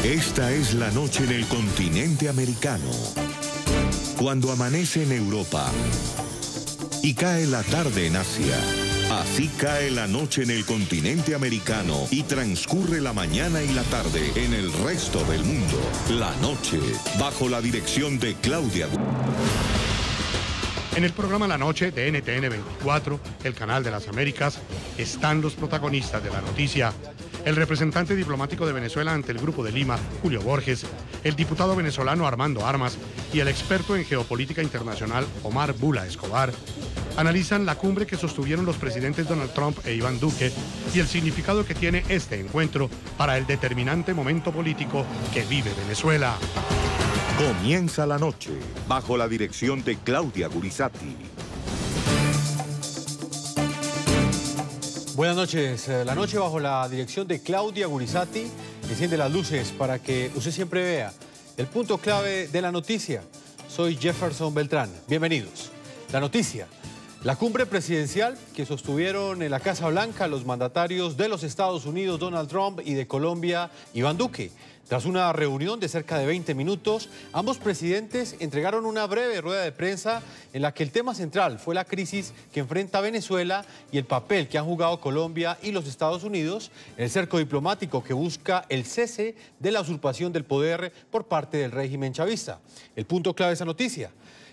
Esta es la noche en el continente americano. Cuando amanece en Europa y cae la tarde en Asia. Así cae la noche en el continente americano y transcurre la mañana y la tarde en el resto del mundo. La noche, bajo la dirección de Claudia. En el programa La Noche de NTN 24, el canal de las Américas, están los protagonistas de la noticia. El representante diplomático de Venezuela ante el Grupo de Lima, Julio Borges, el diputado venezolano Armando Armas y el experto en geopolítica internacional, Omar Bula Escobar, analizan la cumbre que sostuvieron los presidentes Donald Trump e Iván Duque y el significado que tiene este encuentro para el determinante momento político que vive Venezuela. Comienza la noche, bajo la dirección de Claudia Gurizati. Buenas noches. La noche bajo la dirección de Claudia Gurizati enciende las luces para que usted siempre vea el punto clave de la noticia. Soy Jefferson Beltrán. Bienvenidos. La noticia. La cumbre presidencial que sostuvieron en la Casa Blanca los mandatarios de los Estados Unidos, Donald Trump, y de Colombia, Iván Duque. Tras una reunión de cerca de 20 minutos, ambos presidentes entregaron una breve rueda de prensa en la que el tema central fue la crisis que enfrenta Venezuela y el papel que han jugado Colombia y los Estados Unidos en el cerco diplomático que busca el cese de la usurpación del poder por parte del régimen chavista. El punto clave de esa noticia.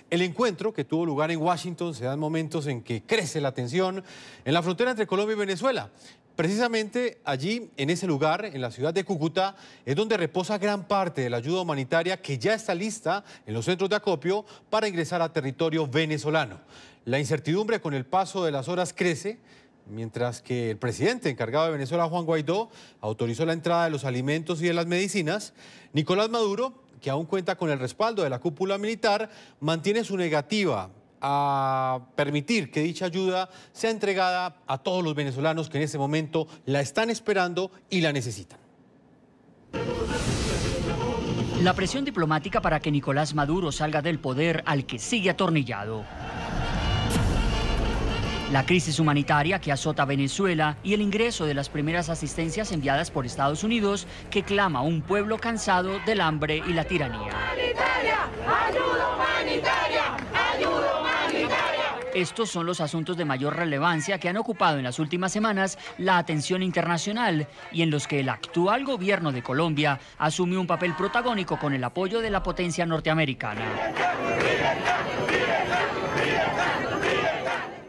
El encuentro que tuvo lugar en Washington se da en momentos en que crece la tensión en la frontera entre Colombia y Venezuela. Precisamente allí, en ese lugar, en la ciudad de Cúcuta, es donde reposa gran parte de la ayuda humanitaria que ya está lista en los centros de acopio para ingresar a territorio venezolano. La incertidumbre con el paso de las horas crece, mientras que el presidente encargado de Venezuela, Juan Guaidó, autorizó la entrada de los alimentos y de las medicinas. Nicolás Maduro, que aún cuenta con el respaldo de la cúpula militar, mantiene su negativa a permitir que dicha ayuda sea entregada a todos los venezolanos que en este momento la están esperando y la necesitan. La presión diplomática para que Nicolás Maduro salga del poder al que sigue atornillado. La crisis humanitaria que azota a Venezuela y el ingreso de las primeras asistencias enviadas por Estados Unidos que clama a un pueblo cansado del hambre y la tiranía. ¡Ayuda humanitaria! ¡Ayuda humanitaria! Estos son los asuntos de mayor relevancia que han ocupado en las últimas semanas la atención internacional y en los que el actual gobierno de Colombia asume un papel protagónico con el apoyo de la potencia norteamericana.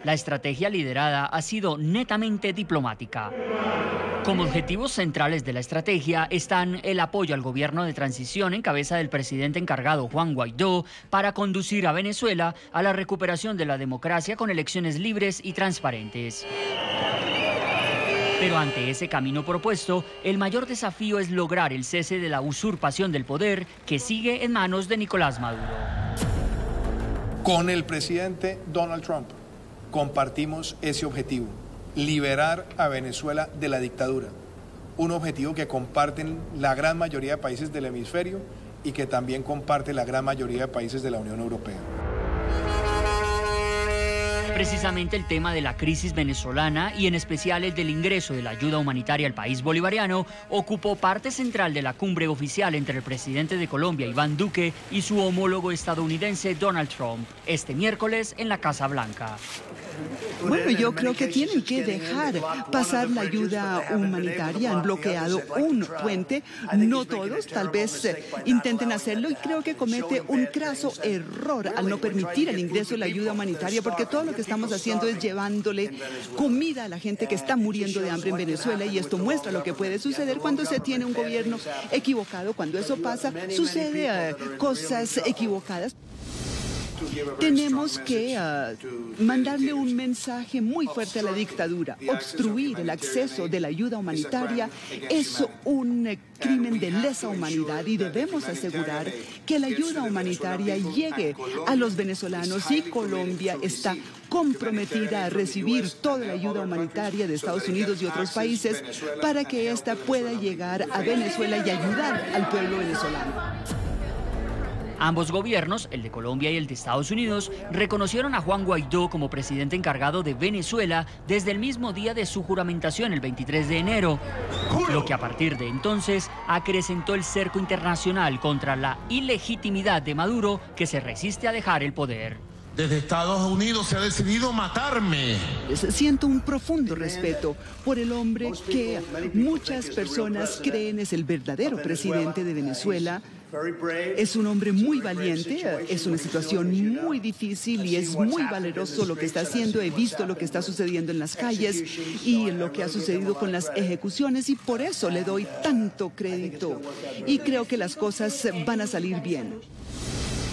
La estrategia liderada ha sido netamente diplomática. Como objetivos centrales de la estrategia están el apoyo al gobierno de transición en cabeza del presidente encargado Juan Guaidó para conducir a Venezuela a la recuperación de la democracia con elecciones libres y transparentes. Pero ante ese camino propuesto, el mayor desafío es lograr el cese de la usurpación del poder que sigue en manos de Nicolás Maduro. Con el presidente Donald Trump compartimos ese objetivo. Liberar a Venezuela de la dictadura, un objetivo que comparten la gran mayoría de países del hemisferio y que también comparte la gran mayoría de países de la Unión Europea. Precisamente el tema de la crisis venezolana y en especial el del ingreso de la ayuda humanitaria al país bolivariano ocupó parte central de la cumbre oficial entre el presidente de Colombia, Iván Duque, y su homólogo estadounidense, Donald Trump, este miércoles en la Casa Blanca. Bueno, yo creo que tienen que dejar pasar la ayuda humanitaria. Han bloqueado un puente. No todos, tal vez intenten hacerlo, y creo que comete un craso error al no permitir el ingreso de la ayuda humanitaria, porque todo lo que estamos haciendo es llevándole comida a la gente que está muriendo de hambre en Venezuela, y esto muestra lo que puede suceder cuando se tiene un gobierno equivocado. Cuando eso pasa, sucede cosas equivocadas. Tenemos que mandarle un mensaje muy fuerte a la dictadura. Obstruir el acceso de la ayuda humanitaria es un crimen de lesa humanidad y debemos asegurar que la ayuda humanitaria llegue a los venezolanos, y Colombia está comprometida a recibir toda la ayuda humanitaria de Estados Unidos y otros países para que ésta pueda llegar a Venezuela y ayudar al pueblo venezolano. Ambos gobiernos, el de Colombia y el de Estados Unidos, reconocieron a Juan Guaidó como presidente encargado de Venezuela desde el mismo día de su juramentación, el 23 de enero. lo que a partir de entonces acrecentó el cerco internacional contra la ilegitimidad de Maduro, que se resiste a dejar el poder. Desde Estados Unidos se ha decidido matarme. Siento un profundo respeto por el hombre que muchas personas creen es el verdadero presidente de Venezuela. Es un hombre muy valiente, es una situación muy difícil y es muy valeroso lo que está haciendo. He visto lo que está sucediendo en las calles y lo que ha sucedido con las ejecuciones, y por eso le doy tanto crédito y creo que las cosas van a salir bien.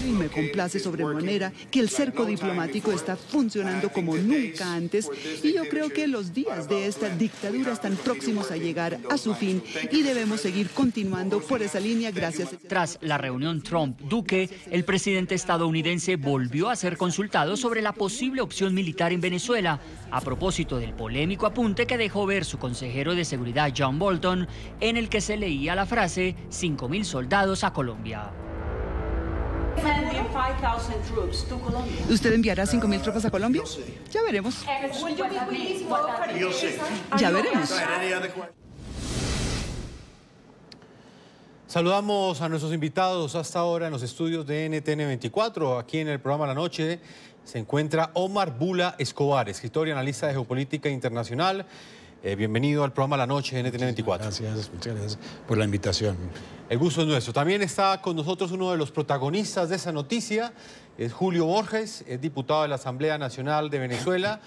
Y me complace sobremanera que el cerco diplomático está funcionando como nunca antes, y yo creo que los días de esta dictadura están próximos a llegar a su fin y debemos seguir continuando por esa línea. Gracias. Tras la reunión Trump-Duque, el presidente estadounidense volvió a ser consultado sobre la posible opción militar en Venezuela, a propósito del polémico apunte que dejó ver su consejero de seguridad John Bolton, en el que se leía la frase 5.000 soldados a Colombia. ¿Usted enviará 5.000 tropas a Colombia? Ya veremos. Ya veremos. Saludamos a nuestros invitados hasta ahora en los estudios de NTN 24. Aquí en el programa La Noche se encuentra Omar Bula Escobar, escritor y analista de geopolítica internacional. Bienvenido al programa La Noche de NTN 24. Gracias, muchas gracias por la invitación. El gusto es nuestro. También está con nosotros uno de los protagonistas de esa noticia, es Julio Borges, es diputado de la Asamblea Nacional de Venezuela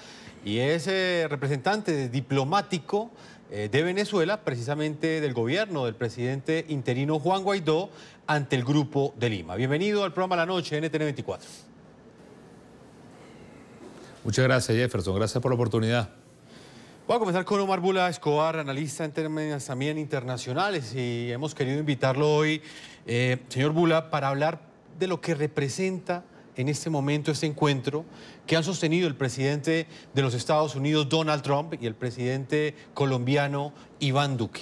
y es representante diplomático de Venezuela, precisamente del gobierno del presidente interino Juan Guaidó ante el Grupo de Lima. Bienvenido al programa La Noche de NTN 24. Muchas gracias, Jefferson. Gracias por la oportunidad. Voy a comenzar con Omar Bula Escobar, analista en términos también internacionales, y hemos querido invitarlo hoy, señor Bula, para hablar de lo que representa en este momento este encuentro que han sostenido el presidente de los Estados Unidos, Donald Trump, y el presidente colombiano, Iván Duque.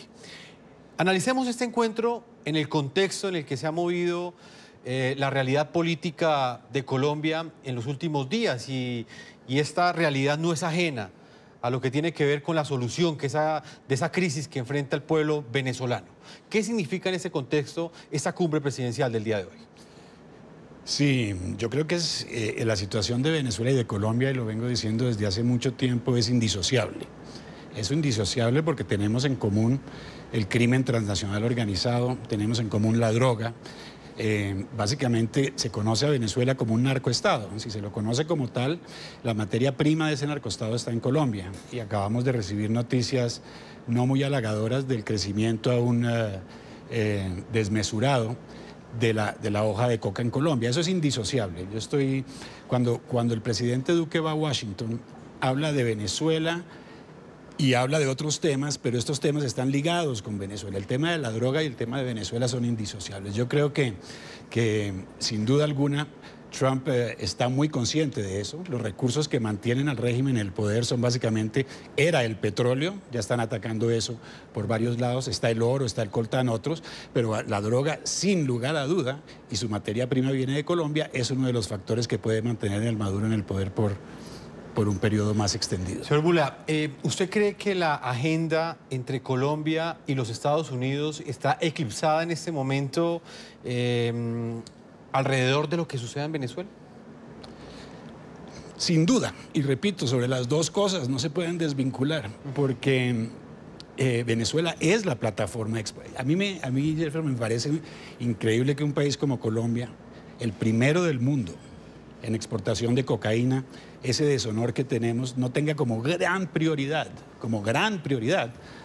Analicemos este encuentro en el contexto en el que se ha movido la realidad política de Colombia en los últimos días, y esta realidad no es ajena a lo que tiene que ver con la solución de esa crisis que enfrenta el pueblo venezolano. ¿Qué significa en ese contexto esta cumbre presidencial del día de hoy? Sí, yo creo que la situación de Venezuela y de Colombia, y lo vengo diciendo desde hace mucho tiempo, es indisociable. Es indisociable porque tenemos en común el crimen transnacional organizado, tenemos en común la droga. Básicamente se conoce a Venezuela como un narcoestado. Si se lo conoce como tal, la materia prima de ese narcoestado está en Colombia, y acabamos de recibir noticias no muy halagadoras del crecimiento aún desmesurado de la hoja de coca en Colombia. Eso es indisociable. Cuando el presidente Duque va a Washington, habla de Venezuela y habla de otros temas, pero estos temas están ligados con Venezuela. El tema de la droga y el tema de Venezuela son indisociables. Yo creo que sin duda alguna, Trump está muy consciente de eso. Los recursos que mantienen al régimen en el poder son básicamente, era el petróleo, ya están atacando eso por varios lados, está el oro, está el coltán, otros, pero la droga, sin lugar a duda, y su materia prima viene de Colombia, es uno de los factores que puede mantener al Maduro en el poder por un periodo más extendido. Señor Bula, ¿usted cree que la agenda entre Colombia y los Estados Unidos está eclipsada en este momento alrededor de lo que sucede en Venezuela? Sin duda, y repito, sobre las dos cosas no se pueden desvincular, porque Venezuela es la plataforma. A mí, Jefferson, me parece increíble que un país como Colombia, el primero del mundo en exportación de cocaína, ese deshonor que tenemos, no tenga como gran prioridad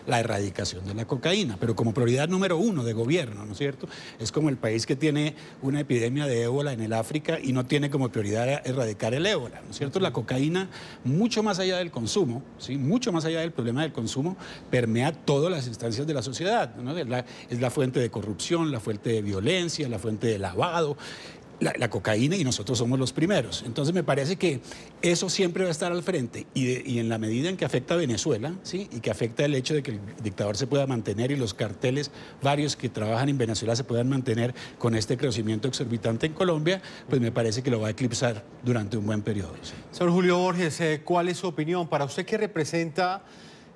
la erradicación de la cocaína, pero como prioridad número uno de gobierno, ¿no es cierto? Es como el país que tiene una epidemia de ébola en el África y no tiene como prioridad erradicar el ébola, ¿no es cierto? La cocaína, mucho más allá del consumo, ¿sí? Mucho más allá del problema del consumo, permea todas las instancias de la sociedad, ¿no? Es la fuente de corrupción, la fuente de violencia, la fuente de lavado. La cocaína, y nosotros somos los primeros. Entonces me parece que eso siempre va a estar al frente, y en la medida en que afecta a Venezuela, ¿sí? Y que afecta el hecho de que el dictador se pueda mantener y los carteles varios que trabajan en Venezuela se puedan mantener con este crecimiento exorbitante en Colombia, pues me parece que lo va a eclipsar durante un buen periodo. ¿Sí? Señor Julio Borges, ¿cuál es su opinión? Para usted, ¿qué representa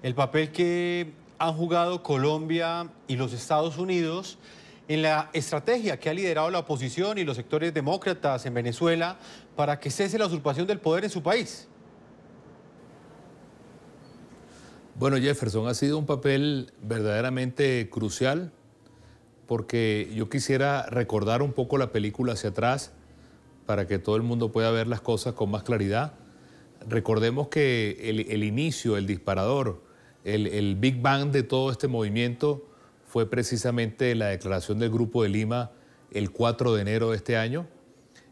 el papel que han jugado Colombia y los Estados Unidos en la estrategia que ha liderado la oposición y los sectores demócratas en Venezuela para que cese la usurpación del poder en su país? Bueno, Jefferson, ha sido un papel verdaderamente crucial porque yo quisiera recordar un poco la película hacia atrás para que todo el mundo pueda ver las cosas con más claridad. Recordemos que el inicio, el disparador, el Big Bang de todo este movimiento fue precisamente la declaración del Grupo de Lima el 4 de enero de este año.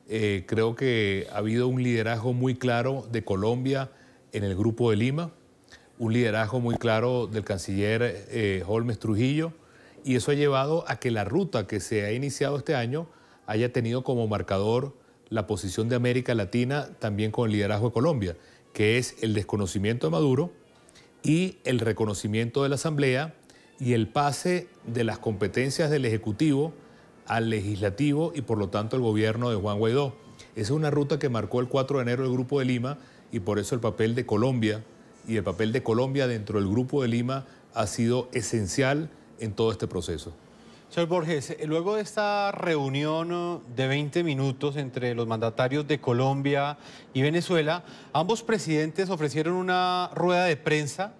Creo que ha habido un liderazgo muy claro de Colombia en el Grupo de Lima, un liderazgo muy claro del canciller Holmes Trujillo, y eso ha llevado a que la ruta que se ha iniciado este año haya tenido como marcador la posición de América Latina también con el liderazgo de Colombia, que es el desconocimiento de Maduro y el reconocimiento de la Asamblea y el pase de las competencias del Ejecutivo al Legislativo y por lo tanto el gobierno de Juan Guaidó. Esa es una ruta que marcó el 4 de enero el Grupo de Lima y por eso el papel de Colombia y el papel de Colombia dentro del Grupo de Lima ha sido esencial en todo este proceso. Señor Borges, luego de esta reunión de 20 minutos entre los mandatarios de Colombia y Venezuela, ambos presidentes ofrecieron una rueda de prensa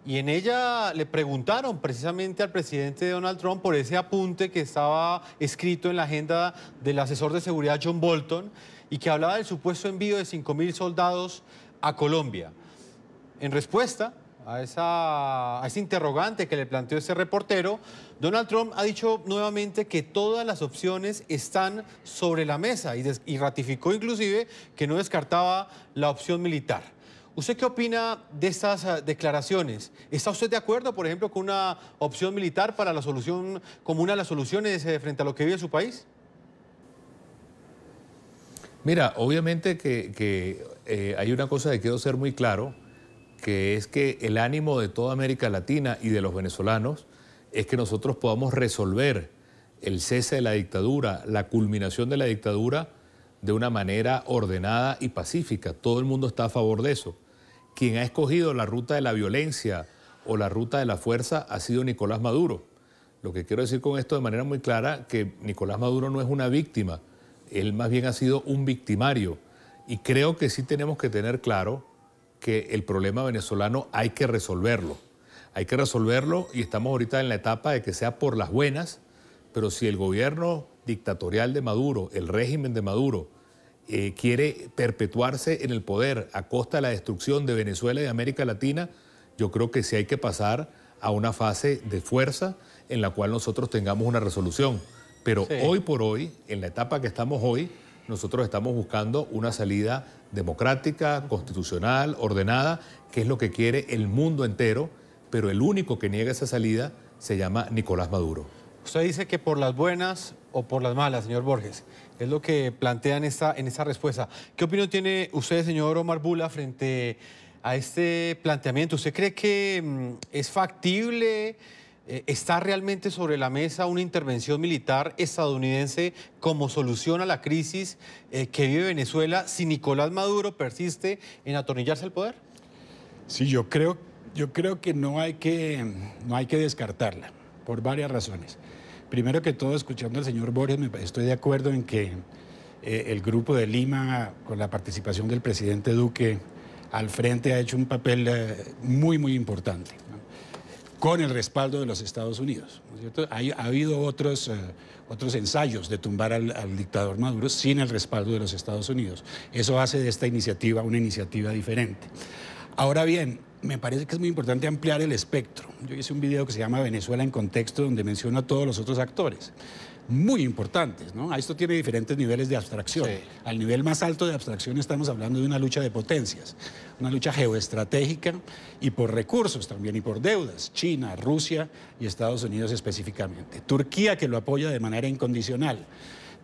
y en ella le preguntaron precisamente al presidente Donald Trump por ese apunte que estaba escrito en la agenda del asesor de seguridad John Bolton y que hablaba del supuesto envío de 5.000 soldados a Colombia. En respuesta a ese interrogante que le planteó ese reportero, Donald Trump ha dicho nuevamente que todas las opciones están sobre la mesa y ratificó inclusive que no descartaba la opción militar. ¿Usted qué opina de estas declaraciones? ¿Está usted de acuerdo, por ejemplo, con una opción militar para la solución, como una de las soluciones frente a lo que vive su país? Mira, obviamente que hay una cosa que quiero ser muy claro, que es que el ánimo de toda América Latina y de los venezolanos es que nosotros podamos resolver el cese de la dictadura, la culminación de la dictadura de una manera ordenada y pacífica. Todo el mundo está a favor de eso. Quien ha escogido la ruta de la violencia o la ruta de la fuerza ha sido Nicolás Maduro. Lo que quiero decir con esto de manera muy clara, que Nicolás Maduro no es una víctima, él más bien ha sido un victimario. Y creo que sí tenemos que tener claro que el problema venezolano hay que resolverlo. Hay que resolverlo y estamos ahorita en la etapa de que sea por las buenas, pero si el gobierno dictatorial de Maduro, el régimen de Maduro, quiere perpetuarse en el poder a costa de la destrucción de Venezuela y de América Latina, yo creo que sí hay que pasar a una fase de fuerza en la cual nosotros tengamos una resolución. Pero sí, hoy por hoy, en la etapa que estamos hoy, nosotros estamos buscando una salida democrática, constitucional, ordenada, que es lo que quiere el mundo entero, pero el único que niega esa salida se llama Nicolás Maduro. Usted dice que por las buenas o por las malas, señor Borges, es lo que plantean en esta respuesta. ¿Qué opinión tiene usted, señor Omar Bula, frente a este planteamiento? ¿Usted cree que es factible? ¿Está realmente sobre la mesa una intervención militar estadounidense como solución a la crisis que vive Venezuela si Nicolás Maduro persiste en atornillarse al poder? Sí, yo creo que no hay que descartarla por varias razones. Primero que todo, escuchando al señor Borges, estoy de acuerdo en que el Grupo de Lima, con la participación del presidente Duque al frente, ha hecho un papel muy, muy importante, ¿no? Con el respaldo de los Estados Unidos, ¿no es cierto? Ha habido otros ensayos de tumbar al dictador Maduro sin el respaldo de los Estados Unidos. Eso hace de esta iniciativa una iniciativa diferente. Ahora bien, me parece que es muy importante ampliar el espectro. Yo hice un video que se llama Venezuela en contexto, donde menciono a todos los otros actores, muy importantes, ¿no? Esto tiene diferentes niveles de abstracción. Sí. Al nivel más alto de abstracción estamos hablando de una lucha de potencias, una lucha geoestratégica y por recursos también y por deudas, China, Rusia y Estados Unidos específicamente. Turquía, que lo apoya de manera incondicional,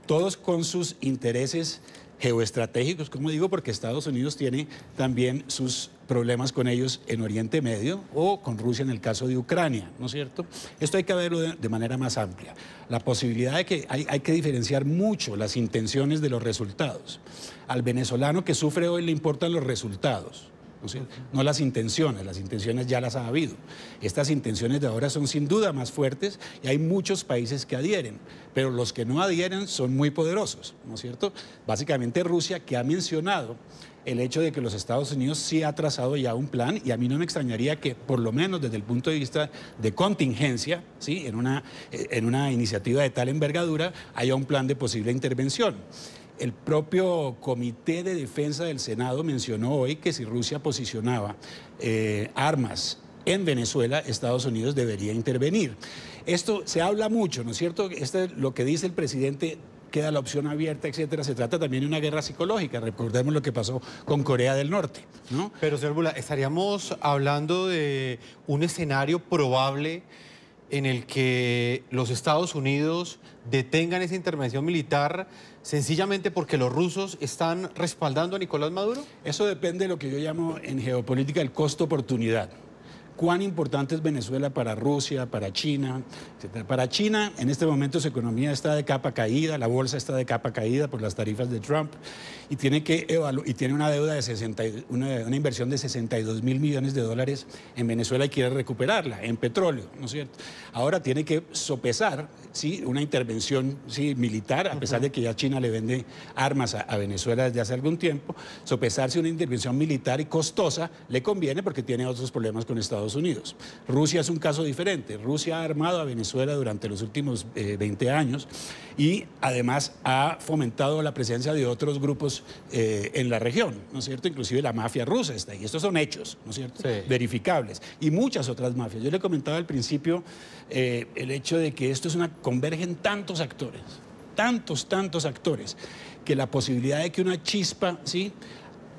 todos con sus intereses geoestratégicos, como digo, porque Estados Unidos tiene también sus problemas con ellos en Oriente Medio o con Rusia en el caso de Ucrania, ¿no es cierto? Esto hay que verlo de manera más amplia. La posibilidad de que hay que diferenciar mucho las intenciones de los resultados. Al venezolano que sufre hoy le importan los resultados, no las intenciones ya las ha habido. Estas intenciones de ahora son sin duda más fuertes y hay muchos países que adhieren, pero los que no adhieren son muy poderosos, ¿no es cierto? Básicamente Rusia, que ha mencionado el hecho de que los Estados Unidos sí ha trazado ya un plan, y a mí no me extrañaría que, por lo menos desde el punto de vista de contingencia, ¿sí?, en una iniciativa de tal envergadura, haya un plan de posible intervención. El propio Comité de Defensa del Senado mencionó hoy que si Rusia posicionaba armas en Venezuela, Estados Unidos debería intervenir. Esto se habla mucho, ¿no es cierto? Lo que dice el presidente, queda la opción abierta, etcétera. Se trata también de una guerra psicológica. Recordemos lo que pasó con Corea del Norte, ¿no? Pero, señor Bula, estaríamos hablando de un escenario probable en el que los Estados Unidos detengan esa intervención militar sencillamente porque los rusos están respaldando a Nicolás Maduro. Eso depende de lo que yo llamo en geopolítica el costo-oportunidad. ¿Cuán importante es Venezuela para Rusia, para China, etcétera? Para China, en este momento su economía está de capa caída, la bolsa está de capa caída por las tarifas de Trump y tiene una deuda de una inversión de 62 mil millones de dólares en Venezuela y quiere recuperarla en petróleo, ¿no es cierto? Ahora tiene que sopesar, ¿sí?, una intervención, ¿sí?, militar, a pesar de que ya China le vende armas a Venezuela desde hace algún tiempo. Sopesarse una intervención militar y costosa le conviene porque tiene otros problemas con Estados Unidos. Rusia es un caso diferente. Rusia ha armado a Venezuela durante los últimos 20 años y además ha fomentado la presencia de otros grupos en la región, ¿no es cierto? Inclusive la mafia rusa está ahí. Estos son hechos, ¿no es cierto? Sí. Verificables. Y muchas otras mafias. Yo le comentaba al principio el hecho de que convergen tantos actores, tantos actores, que la posibilidad de que una chispa, ¿sí?,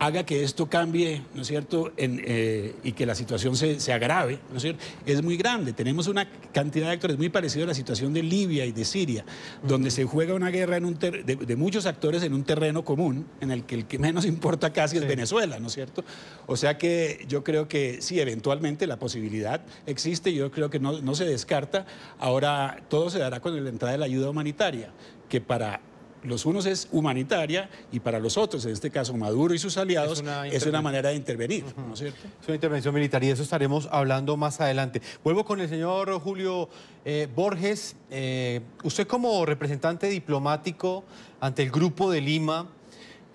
haga que esto cambie, ¿no es cierto?, y que la situación se agrave, ¿no es cierto?, es muy grande. Tenemos una cantidad de actores muy parecida a la situación de Libia y de Siria, donde se juega una guerra de muchos actores en un terreno común, en el que menos importa casi es Venezuela, ¿no es cierto? O sea que yo creo que sí, eventualmente la posibilidad existe, yo creo que no se descarta. Ahora todo se dará con la entrada de la ayuda humanitaria, que para los unos es humanitaria y para los otros, en este caso Maduro y sus aliados, es una manera de intervenir, ¿no es cierto? Es una intervención militar y de eso estaremos hablando más adelante. Vuelvo con el señor Julio Borges. Usted como representante diplomático ante el Grupo de Lima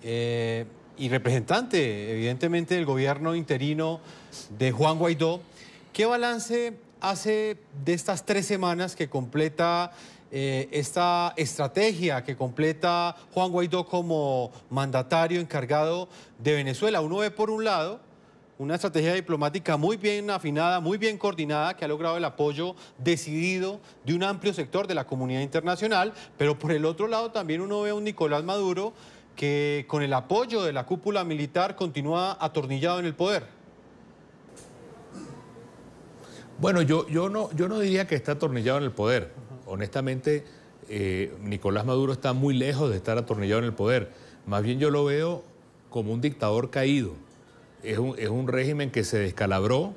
y representante, evidentemente, del gobierno interino de Juan Guaidó, ¿qué balance hace de estas 3 semanas que completa esta estrategia que completa Juan Guaidó como mandatario encargado de Venezuela? Uno ve, por un lado, una estrategia diplomática muy bien afinada, muy bien coordinada, que ha logrado el apoyo decidido de un amplio sector de la comunidad internacional, pero por el otro lado también uno ve a un Nicolás Maduro que con el apoyo de la cúpula militar continúa atornillado en el poder. Bueno, yo no diría que está atornillado en el poder. Honestamente, Nicolás Maduro está muy lejos de estar atornillado en el poder. Más bien yo lo veo como un dictador caído. Es un régimen que se descalabró.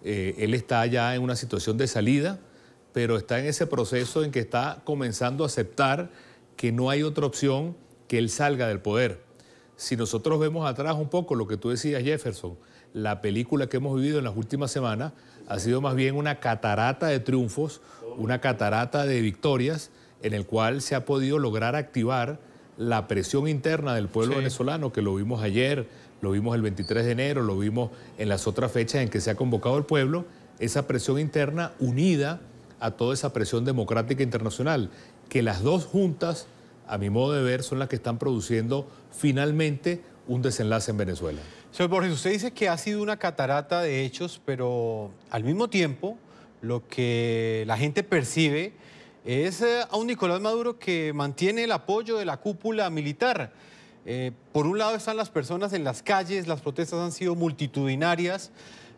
Él está ya en una situación de salida, pero está en ese proceso en que está comenzando a aceptar que no hay otra opción que él salga del poder. Si nosotros vemos atrás un poco lo que tú decías, Jefferson, la película que hemos vivido en las últimas semanas ha sido más bien una catarata de triunfos, una catarata de victorias en el cual se ha podido lograr activar la presión interna del pueblo venezolano, que lo vimos ayer, lo vimos el 23 de enero, lo vimos en las otras fechas en que se ha convocado el pueblo, esa presión interna unida a toda esa presión democrática internacional, que las dos juntas, a mi modo de ver, son las que están produciendo finalmente un desenlace en Venezuela. Señor Borges, usted dice que ha sido una catarata de hechos, pero al mismo tiempo lo que la gente percibe es a un Nicolás Maduro que mantiene el apoyo de la cúpula militar. Por un lado están las personas en las calles, las protestas han sido multitudinarias,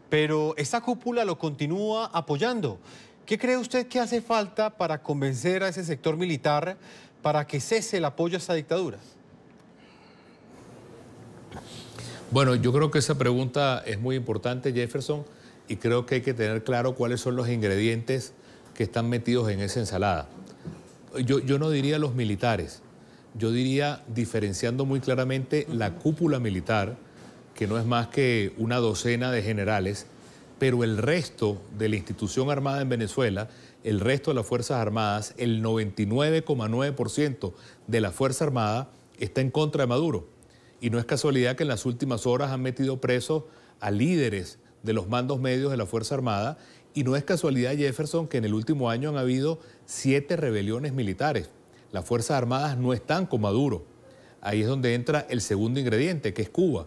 pero esta cúpula lo continúa apoyando. ¿Qué cree usted que hace falta para convencer a ese sector militar para que cese el apoyo a esta dictadura? Bueno, yo creo que esa pregunta es muy importante, Jefferson, y creo que hay que tener claro cuáles son los ingredientes que están metidos en esa ensalada. Yo no diría los militares, yo diría, diferenciando muy claramente, la cúpula militar, que no es más que una docena de generales, pero el resto de la institución armada en Venezuela, el resto de las Fuerzas Armadas, el 99,9% de la Fuerza Armada está en contra de Maduro. Y no es casualidad que en las últimas horas han metido presos a líderes de los mandos medios de la Fuerza Armada, y no es casualidad, Jefferson, que en el último año han habido 7 rebeliones militares. Las Fuerzas Armadas no están con Maduro. Ahí es donde entra el segundo ingrediente, que es Cuba.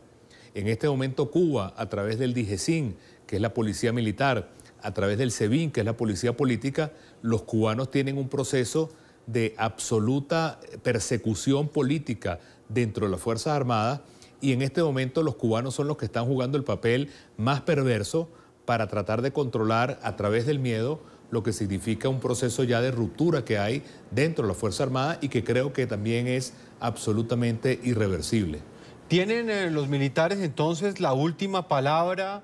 En este momento Cuba, a través del DIGESIN, que es la policía militar, a través del SEBIN, que es la policía política, los cubanos tienen un proceso de absoluta persecución política dentro de las Fuerzas Armadas, y en este momento los cubanos son los que están jugando el papel más perverso para tratar de controlar a través del miedo lo que significa un proceso ya de ruptura que hay dentro de la Fuerza Armada y que creo que también es absolutamente irreversible. ¿Tienen los militares entonces la última palabra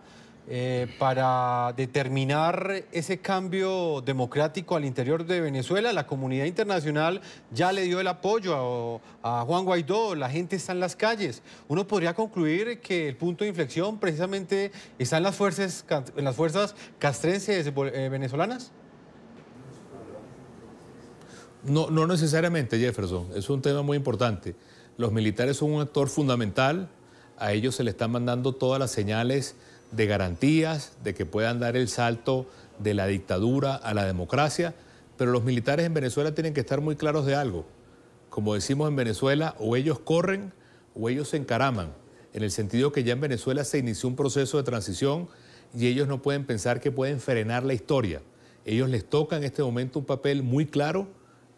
para determinar ese cambio democrático al interior de Venezuela? La comunidad internacional ya le dio el apoyo a Juan Guaidó, la gente está en las calles. ¿Uno podría concluir que el punto de inflexión precisamente está en las fuerzas castrenses venezolanas? No necesariamente, Jefferson. Es un tema muy importante. Los militares son un actor fundamental. A ellos se les están mandando todas las señales de garantías, de que puedan dar el salto de la dictadura a la democracia, pero los militares en Venezuela tienen que estar muy claros de algo. Como decimos en Venezuela, o ellos corren o ellos se encaraman, en el sentido que ya en Venezuela se inició un proceso de transición y ellos no pueden pensar que pueden frenar la historia. Ellos les toca en este momento un papel muy claro,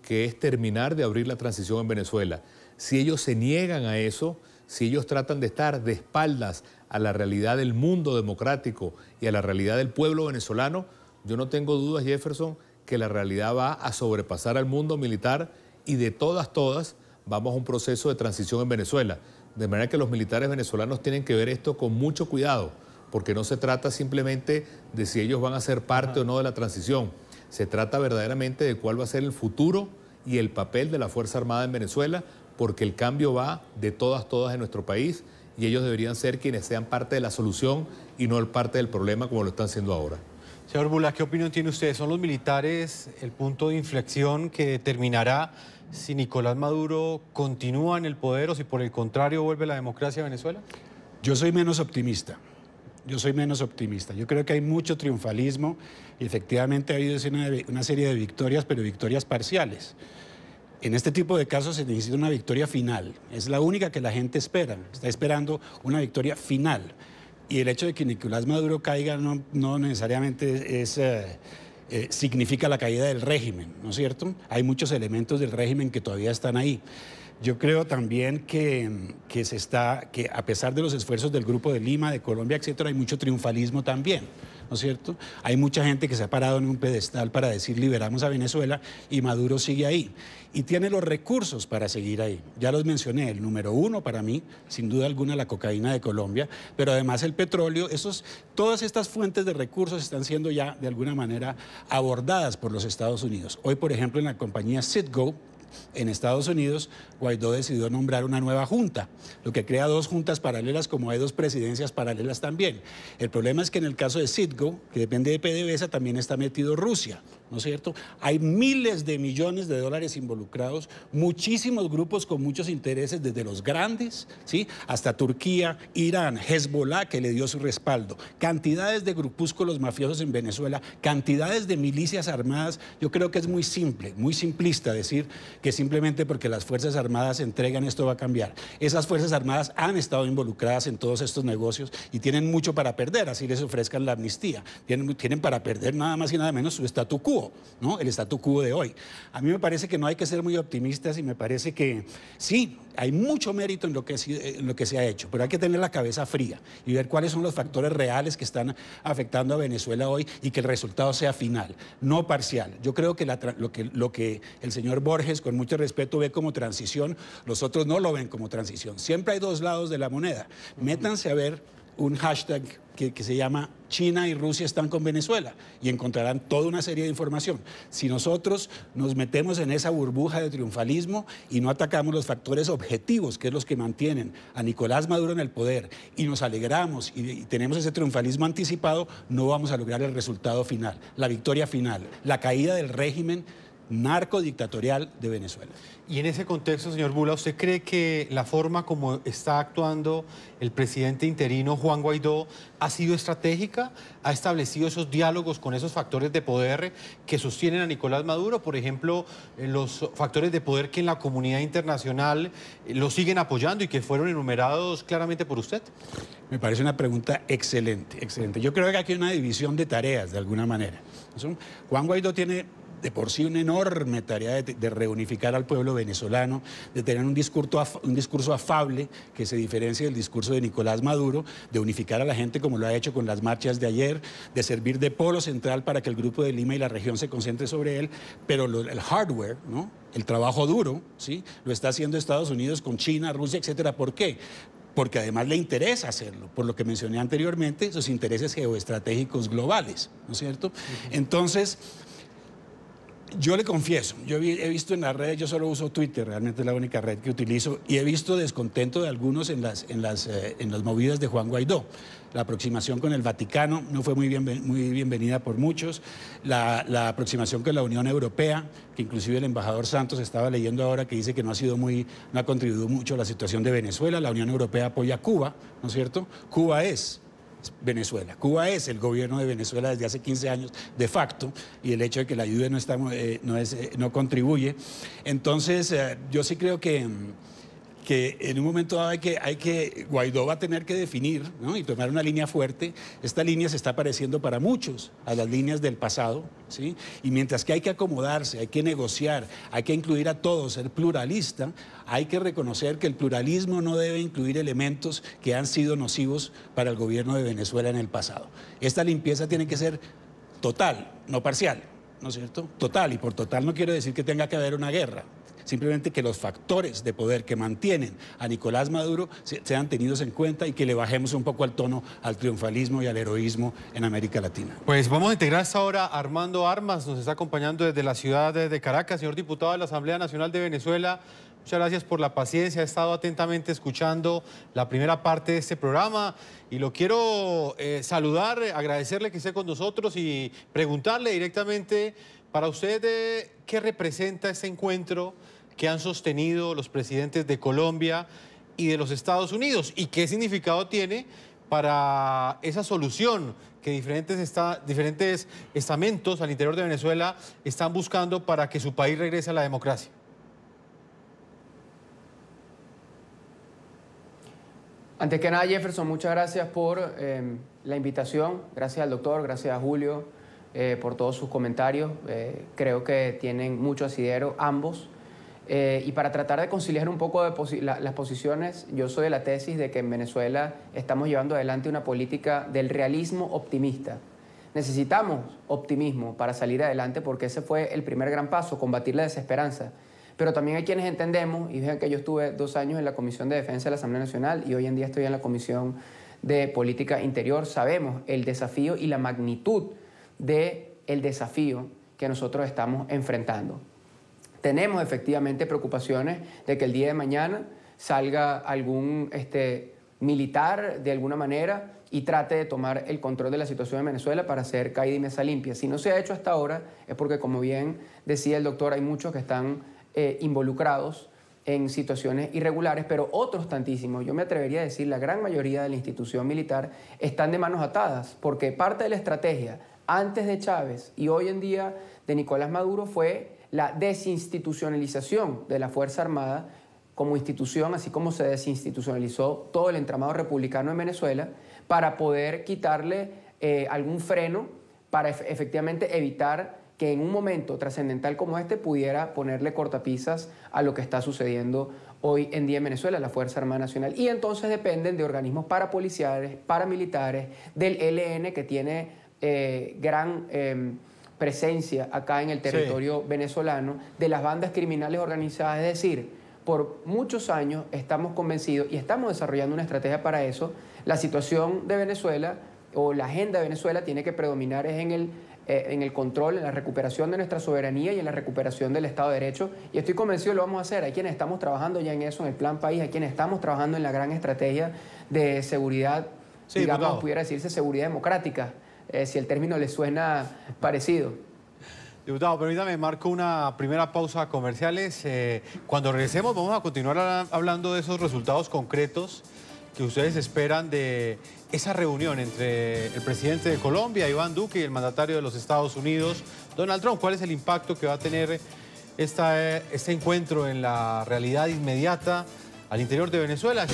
que es terminar de abrir la transición en Venezuela. Si ellos se niegan a eso, si ellos tratan de estar de espaldas a la realidad del mundo democrático y a la realidad del pueblo venezolano, yo no tengo dudas, Jefferson, que la realidad va a sobrepasar al mundo militar y de todas vamos a un proceso de transición en Venezuela. De manera que los militares venezolanos tienen que ver esto con mucho cuidado, porque no se trata simplemente de si ellos van a ser parte o no de la transición. Se trata verdaderamente de cuál va a ser el futuro y el papel de la Fuerza Armada en Venezuela, porque el cambio va de todas en nuestro país y ellos deberían ser quienes sean parte de la solución y no parte del problema como lo están siendo ahora. Señor Bula, ¿qué opinión tiene usted? ¿Son los militares el punto de inflexión que determinará si Nicolás Maduro continúa en el poder o si por el contrario vuelve la democracia a Venezuela? Yo soy menos optimista. Yo creo que hay mucho triunfalismo y efectivamente ha habido una serie de victorias, pero victorias parciales. En este tipo de casos se necesita una victoria final. Es la única que la gente espera. Está esperando una victoria final. Y el hecho de que Nicolás Maduro caiga no necesariamente significa la caída del régimen, ¿no es cierto? Hay muchos elementos del régimen que todavía están ahí. Yo creo también que a pesar de los esfuerzos del Grupo de Lima, de Colombia, etcétera, hay mucho triunfalismo también, ¿no es cierto? Hay mucha gente que se ha parado en un pedestal para decir liberamos a Venezuela y Maduro sigue ahí. Y tiene los recursos para seguir ahí. Ya los mencioné, el número 1 para mí, sin duda alguna, la cocaína de Colombia, pero además el petróleo, todas estas fuentes de recursos están siendo ya de alguna manera abordadas por los Estados Unidos. Hoy, por ejemplo, en la compañía Citgo, en Estados Unidos, Guaidó decidió nombrar una nueva junta, lo que crea 2 juntas paralelas, como hay 2 presidencias paralelas también. El problema es que en el caso de Citgo, que depende de PDVSA, también está metido Rusia, ¿no es cierto? Hay miles de millones de dólares involucrados, muchísimos grupos con muchos intereses, desde los grandes, ¿sí?, hasta Turquía, Irán, Hezbollah, que le dio su respaldo, cantidades de grupúsculos mafiosos en Venezuela, cantidades de milicias armadas. Yo creo que es muy simple, muy simplista decir que simplemente porque las Fuerzas Armadas entregan esto va a cambiar. Esas Fuerzas Armadas han estado involucradas en todos estos negocios y tienen mucho para perder, así les ofrezcan la amnistía. Tienen para perder nada más y nada menos su statu quo, ¿no? El statu quo de hoy. A mí me parece que no hay que ser muy optimistas y me parece que sí, hay mucho mérito en lo que se ha hecho, pero hay que tener la cabeza fría y ver cuáles son los factores reales que están afectando a Venezuela hoy y que el resultado sea final, no parcial. Yo creo que lo que el señor Borges, con mucho respeto, ve como transición, los otros no lo ven como transición. Siempre hay 2 lados de la moneda. Métanse a ver un hashtag que se llama China y Rusia están con Venezuela y encontrarán toda una serie de información. Si nosotros nos metemos en esa burbuja de triunfalismo y no atacamos los factores objetivos, que es los que mantienen a Nicolás Maduro en el poder, y nos alegramos y tenemos ese triunfalismo anticipado, no vamos a lograr el resultado final, la victoria final, la caída del régimen narcodictatorial de Venezuela. Y en ese contexto, señor Bula, ¿usted cree que la forma como está actuando el presidente interino Juan Guaidó ha sido estratégica? ¿Ha establecido esos diálogos con esos factores de poder que sostienen a Nicolás Maduro? Por ejemplo, los factores de poder que en la comunidad internacional lo siguen apoyando y que fueron enumerados claramente por usted. Me parece una pregunta excelente, excelente. Yo creo que aquí hay una división de tareas, de alguna manera. Juan Guaidó tiene de por sí una enorme tarea de reunificar al pueblo venezolano, de tener un discurso afable que se diferencie del discurso de Nicolás Maduro, de unificar a la gente como lo ha hecho con las marchas de ayer, de servir de polo central para que el Grupo de Lima y la región se concentre sobre él, pero el hardware, ¿no? El trabajo duro, ¿sí? Lo está haciendo Estados Unidos con China, Rusia, etcétera. ¿Por qué? Porque además le interesa hacerlo, por lo que mencioné anteriormente, sus intereses geoestratégicos globales, ¿no es cierto? Entonces, yo le confieso, yo he visto en las redes, yo solo uso Twitter, realmente es la única red que utilizo, y he visto descontento de algunos en las movidas de Juan Guaidó. La aproximación con el Vaticano no fue muy bienvenida por muchos. La aproximación con la Unión Europea, que inclusive el embajador Santos estaba leyendo ahora que dice que no ha contribuido mucho a la situación de Venezuela. La Unión Europea apoya a Cuba, ¿no es cierto? Cuba es Venezuela. Cuba es el gobierno de Venezuela desde hace 15 años de facto, y el hecho de que la ayuda no contribuye. Entonces, yo sí creo que en un momento dado Guaidó va a tener que definir, ¿no? Y tomar una línea fuerte. Esta línea se está pareciendo para muchos a las líneas del pasado, ¿sí? Y mientras que hay que acomodarse, hay que negociar, hay que incluir a todos, ser pluralista, hay que reconocer que el pluralismo no debe incluir elementos que han sido nocivos para el gobierno de Venezuela en el pasado. Esta limpieza tiene que ser total, no parcial, ¿no es cierto? Total, y por total no quiero decir que tenga que haber una guerra. Simplemente que los factores de poder que mantienen a Nicolás Maduro sean tenidos en cuenta y que le bajemos un poco al tono al triunfalismo y al heroísmo en América Latina. Pues vamos a integrar hasta ahora a Armando Armas, nos está acompañando desde la ciudad de Caracas, señor diputado de la Asamblea Nacional de Venezuela. Muchas gracias por la paciencia, he estado atentamente escuchando la primera parte de este programa y lo quiero saludar, agradecerle que esté con nosotros y preguntarle directamente para usted qué representa este encuentro que han sostenido los presidentes de Colombia y de los Estados Unidos y qué significado tiene para esa solución que diferentes estamentos al interior de Venezuela están buscando para que su país regrese a la democracia. Antes que nada, Jefferson, muchas gracias por la invitación. Gracias al doctor, gracias a Julio por todos sus comentarios. Creo que tienen mucho asidero ambos. Y para tratar de conciliar un poco las posiciones, yo soy de la tesis de que en Venezuela estamos llevando adelante una política del realismo optimista. Necesitamos optimismo para salir adelante porque ese fue el primer gran paso, combatir la desesperanza. Pero también hay quienes entendemos, y vean que yo estuve 2 años en la Comisión de Defensa de la Asamblea Nacional y hoy en día estoy en la Comisión de Política Interior, sabemos el desafío y la magnitud del desafío que nosotros estamos enfrentando. Tenemos efectivamente preocupaciones de que el día de mañana salga algún militar de alguna manera y trate de tomar el control de la situación en Venezuela para hacer caída y mesa limpia. Si no se ha hecho hasta ahora es porque, como bien decía el doctor, hay muchos que están involucrados en situaciones irregulares, pero otros tantísimos, yo me atrevería a decir la gran mayoría de la institución militar están de manos atadas, porque parte de la estrategia antes de Chávez y hoy en día de Nicolás Maduro fue la desinstitucionalización de la Fuerza Armada como institución, así como se desinstitucionalizó todo el entramado republicano en Venezuela, para poder quitarle algún freno para efectivamente evitar que en un momento trascendental como este pudiera ponerle cortapisas a lo que está sucediendo hoy en día en Venezuela, la Fuerza Armada Nacional. Y entonces dependen de organismos parapoliciales, paramilitares, del ELN, que tiene gran presencia acá en el territorio venezolano, de las bandas criminales organizadas. Es decir, por muchos años estamos convencidos y estamos desarrollando una estrategia para eso. La situación de Venezuela o la agenda de Venezuela tiene que predominar en el control, en la recuperación de nuestra soberanía y en la recuperación del Estado de Derecho. Y estoy convencido que lo vamos a hacer. Hay quienes estamos trabajando ya en eso, en el Plan País, hay quienes estamos trabajando en la gran estrategia de seguridad, sí, digamos, diputado, pudiera decirse seguridad democrática, si el término le suena parecido. Diputado, permítame, marco una primera pausa comerciales. Cuando regresemos vamos a continuar hablando de esos resultados concretos que ustedes esperan de esa reunión entre el presidente de Colombia, Iván Duque, y el mandatario de los Estados Unidos, Donald Trump. ¿Cuál es el impacto que va a tener este encuentro en la realidad inmediata al interior de Venezuela?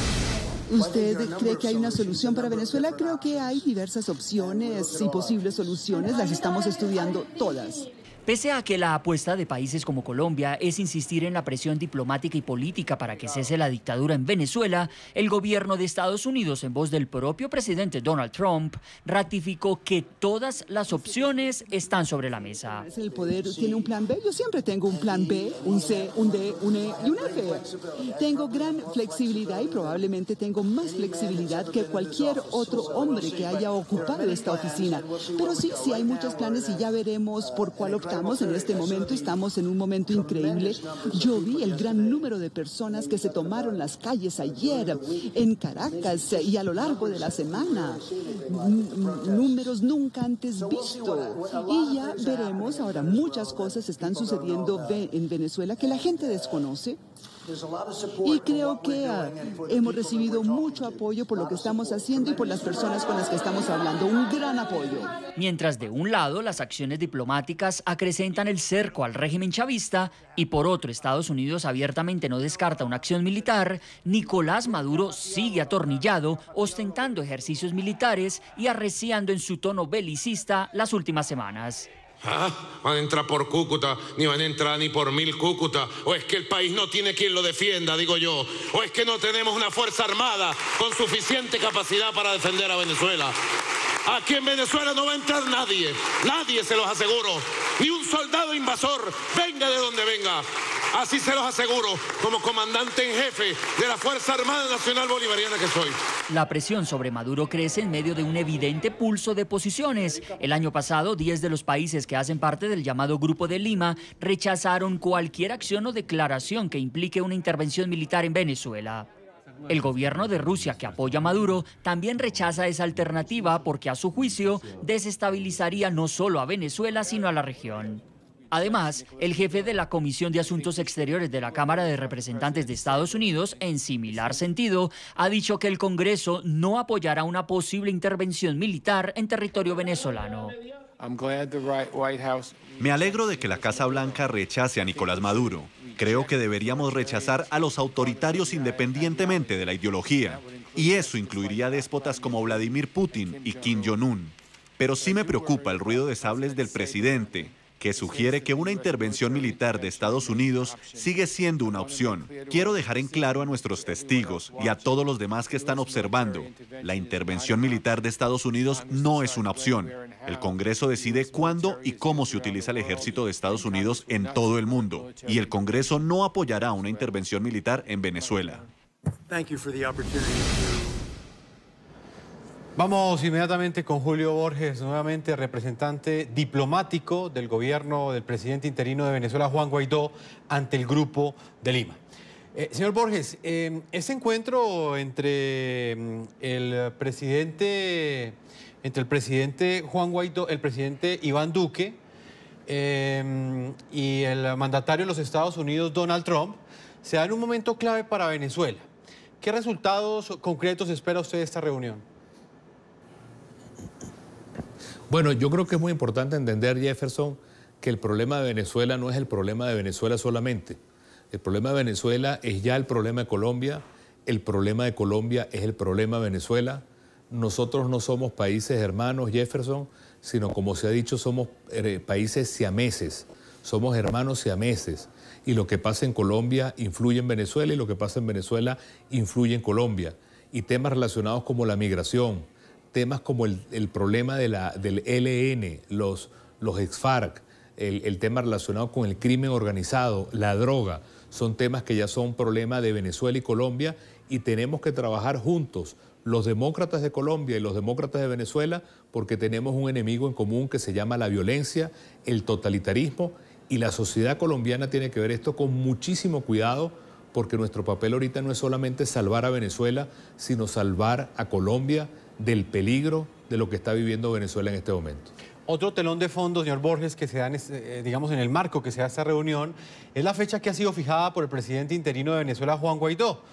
¿Usted cree que hay una solución para Venezuela? Creo que hay diversas opciones y posibles soluciones. Las estamos estudiando todas. Pese a que la apuesta de países como Colombia es insistir en la presión diplomática y política para que cese la dictadura en Venezuela, el gobierno de Estados Unidos, en voz del propio presidente Donald Trump, ratificó que todas las opciones están sobre la mesa. El poder tiene un plan B. Yo siempre tengo un plan B, un C, un D, un E y un F. Tengo gran flexibilidad y probablemente tengo más flexibilidad que cualquier otro hombre que haya ocupado esta oficina. Pero sí hay muchos planes y ya veremos por cuál optamos. En este momento estamos en un momento increíble. Yo vi el gran número de personas que se tomaron las calles ayer en Caracas y a lo largo de la semana. Números nunca antes vistos. Y ya veremos, ahora muchas cosas están sucediendo en Venezuela que la gente desconoce. Y creo que hemos recibido mucho apoyo por lo que estamos haciendo y por las personas con las que estamos hablando. Un gran apoyo. Mientras de un lado las acciones diplomáticas acrecentan el cerco al régimen chavista y por otro Estados Unidos abiertamente no descarta una acción militar, Nicolás Maduro sigue atornillado, ostentando ejercicios militares y arreciando en su tono belicista las últimas semanas. Van a entrar por Cúcuta, ni van a entrar ni por 1000 Cúcuta. O es que el país no tiene quien lo defienda, digo yo. O es que no tenemos una fuerza armada con suficiente capacidad para defender a Venezuela. Aquí en Venezuela no va a entrar nadie, nadie, se los aseguro. Ni un soldado invasor, venga de donde venga. Así se los aseguro, como comandante en jefe de la Fuerza Armada Nacional Bolivariana que soy. La presión sobre Maduro crece en medio de un evidente pulso de posiciones. El año pasado, 10 de los países que hacen parte del llamado Grupo de Lima rechazaron cualquier acción o declaración que implique una intervención militar en Venezuela. El gobierno de Rusia, que apoya a Maduro, también rechaza esa alternativa porque, a su juicio, desestabilizaría no solo a Venezuela, sino a la región. Además, el jefe de la Comisión de Asuntos Exteriores de la Cámara de Representantes de Estados Unidos, en similar sentido, ha dicho que el Congreso no apoyará una posible intervención militar en territorio venezolano. Me alegro de que la Casa Blanca rechace a Nicolás Maduro. Creo que deberíamos rechazar a los autoritarios independientemente de la ideología. Y eso incluiría déspotas como Vladimir Putin y Kim Jong-un. Pero sí me preocupa el ruido de sables del presidente, que sugiere que una intervención militar de Estados Unidos sigue siendo una opción. Quiero dejar en claro a nuestros testigos y a todos los demás que están observando, la intervención militar de Estados Unidos no es una opción. El Congreso decide cuándo y cómo se utiliza el ejército de Estados Unidos en todo el mundo, y el Congreso no apoyará una intervención militar en Venezuela. Vamos inmediatamente con Julio Borges, nuevamente representante diplomático del gobierno del presidente interino de Venezuela, Juan Guaidó, ante el Grupo de Lima. Señor Borges, este encuentro entre el presidente Juan Guaidó, el presidente Iván Duque y el mandatario de los Estados Unidos, Donald Trump, se da en un momento clave para Venezuela. ¿Qué resultados concretos espera usted de esta reunión? Bueno, yo creo que es muy importante entender, Jefferson, que el problema de Venezuela no es el problema de Venezuela solamente. El problema de Venezuela es ya el problema de Colombia, el problema de Colombia es el problema de Venezuela. Nosotros no somos países hermanos, Jefferson, sino, como se ha dicho, somos países siameses, somos hermanos siameses. Y lo que pasa en Colombia influye en Venezuela y lo que pasa en Venezuela influye en Colombia. Y temas relacionados como la migración, temas como el problema del ELN, los ex-FARC, el tema relacionado con el crimen organizado, la droga, son temas que ya son problema de Venezuela y Colombia y tenemos que trabajar juntos, los demócratas de Colombia y los demócratas de Venezuela, porque tenemos un enemigo en común que se llama la violencia, el totalitarismo, y la sociedad colombiana tiene que ver esto con muchísimo cuidado, porque nuestro papel ahorita no es solamente salvar a Venezuela, sino salvar a Colombia del peligro de lo que está viviendo Venezuela en este momento. Otro telón de fondo, señor Borges, que se da, digamos, en el marco que se da esta reunión, es la fecha que ha sido fijada por el presidente interino de Venezuela, Juan Guaidó.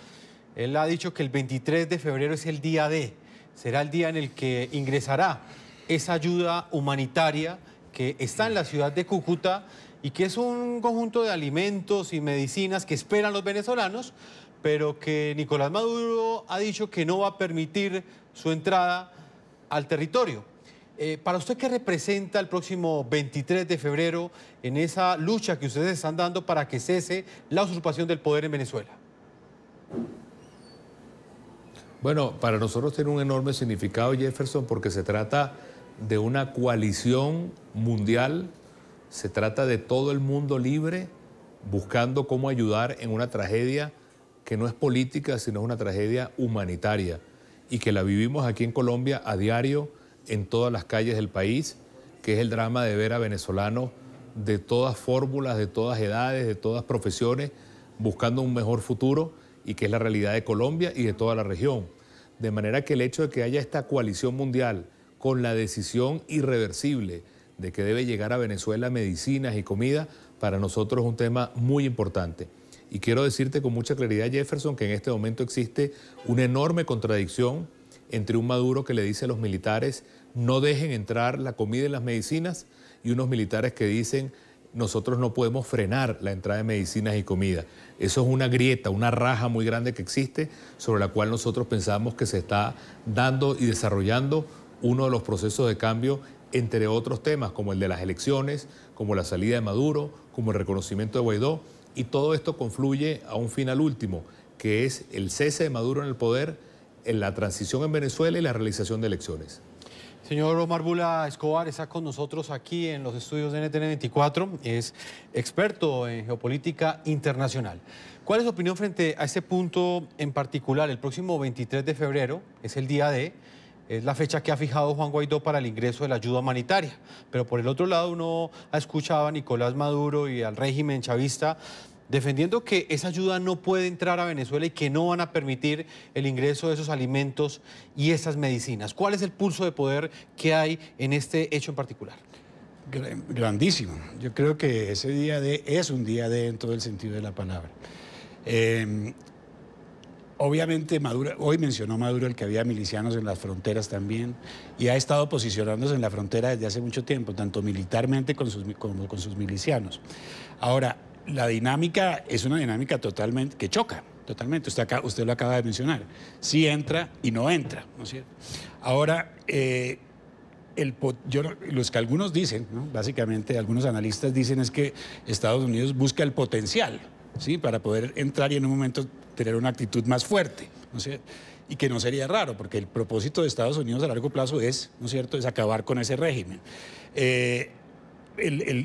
Él ha dicho que el 23 de febrero es el día D, será el día en el que ingresará esa ayuda humanitaria que está en la ciudad de Cúcuta y que es un conjunto de alimentos y medicinas que esperan los venezolanos, pero que Nicolás Maduro ha dicho que no va a permitir su entrada al territorio. Para usted, ¿qué representa el próximo 23 de febrero en esa lucha que ustedes están dando para que cese la usurpación del poder en Venezuela? Bueno, para nosotros tiene un enorme significado, Jefferson, porque se trata de una coalición mundial, se trata de todo el mundo libre buscando cómo ayudar en una tragedia que no es política, sino es una tragedia humanitaria y que la vivimos aquí en Colombia a diario en todas las calles del país, que es el drama de ver a venezolanos de todas fórmulas, de todas edades, de todas profesiones, buscando un mejor futuro y que es la realidad de Colombia y de toda la región. De manera que el hecho de que haya esta coalición mundial con la decisión irreversible de que debe llegar a Venezuela medicinas y comida, para nosotros es un tema muy importante. Y quiero decirte con mucha claridad, Jefferson, que en este momento existe una enorme contradicción entre un Maduro que le dice a los militares no dejen entrar la comida y las medicinas y unos militares que dicen nosotros no podemos frenar la entrada de medicinas y comida. Eso es una grieta, una raja muy grande que existe sobre la cual nosotros pensamos que se está dando y desarrollando uno de los procesos de cambio, entre otros temas como el de las elecciones, como la salida de Maduro, como el reconocimiento de Guaidó, y todo esto confluye a un final último, que es el cese de Maduro en el poder, en la transición en Venezuela y la realización de elecciones. Señor Omar Bula Escobar está con nosotros aquí en los estudios de NTN 24, es experto en geopolítica internacional. ¿Cuál es su opinión frente a este punto en particular? El próximo 23 de febrero es el día D, es la fecha que ha fijado Juan Guaidó para el ingreso de la ayuda humanitaria. Pero por el otro lado uno ha escuchado a Nicolás Maduro y al régimen chavista defendiendo que esa ayuda no puede entrar a Venezuela y que no van a permitir el ingreso de esos alimentos y esas medicinas. ¿Cuál es el pulso de poder que hay en este hecho en particular? Grandísimo. Yo creo que ese día D es un día D en todo el sentido de la palabra. Obviamente Maduro, hoy mencionó Maduro el que había milicianos en las fronteras también y ha estado posicionándose en la frontera desde hace mucho tiempo, tanto militarmente como con sus milicianos. Ahora, la dinámica es una dinámica totalmente que choca, totalmente. Usted lo acaba de mencionar. Sí entra y no entra, ¿no es cierto? Ahora, los que algunos dicen, ¿no? Básicamente algunos analistas dicen es que Estados Unidos busca el potencial, ¿sí? Para poder entrar y en un momento tener una actitud más fuerte, ¿no es cierto? Y que no sería raro, porque el propósito de Estados Unidos a largo plazo es, ¿no es cierto?, es acabar con ese régimen.